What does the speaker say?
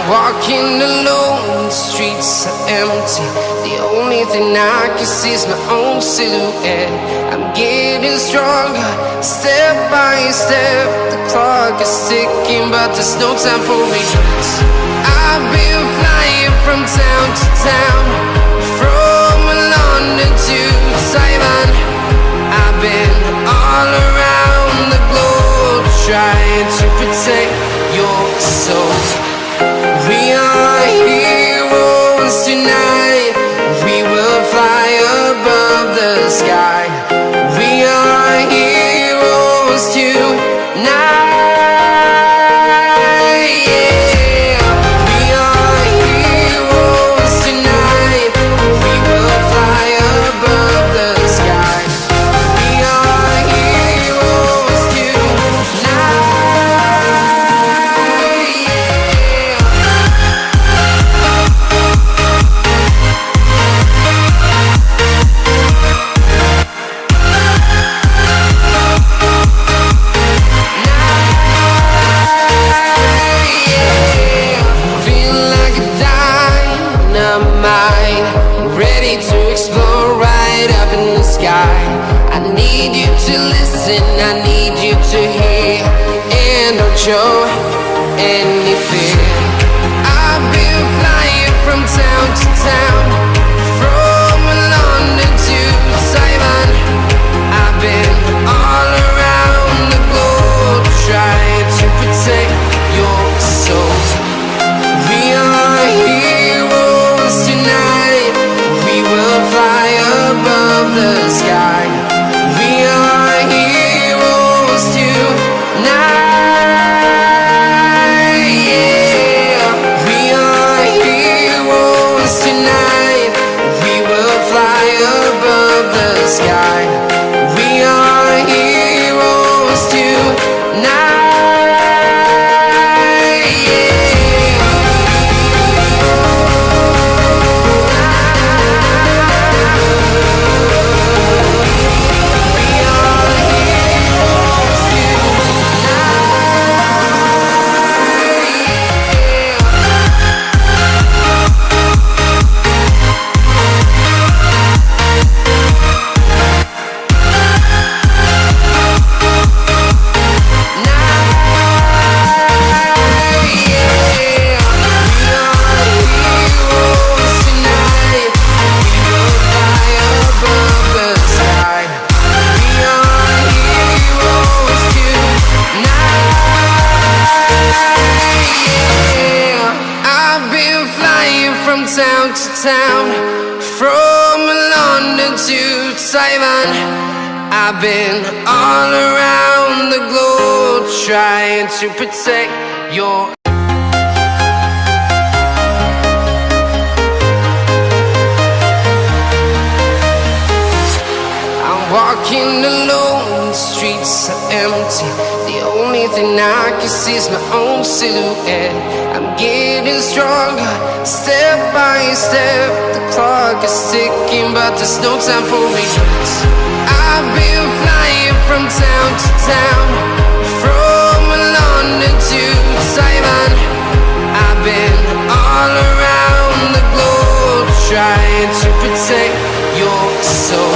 Walking alone, the streets are empty. The only thing I can see is my own silhouette. I'm getting stronger, step by step. The clock is ticking, but there's no time for me. I've been flying from town to town, from London to Taiwan. I've been all around the globe, trying to protect your soul. We are heroes tonight. We will fly above the sky. We are heroes tonight. Yeah. We are heroes tonight. We will fly above the sky. We are heroes tonight. Ready to explore right up in the sky. I need you to listen, I need you to hear, and don't show any fear. I've been flying from town to town, from London to Taiwan. I've been all around the globe, trying to protect your soul. We are heroes tonight. We will fly above the sky. We are heroes tonight. Yeah. We are heroes tonight. We will fly above the sky. We are heroes tonight. Town to town, from London to Taiwan. I've been all around the globe, trying to protect your. I'm walking alone, the streets are empty. The only thing I can see is my own silhouette. I'm getting stronger, step by step. The clock is ticking, but there's no time for me. I've been flying from town to town, from London to Taiwan. I've been all around the globe, trying to protect your soul.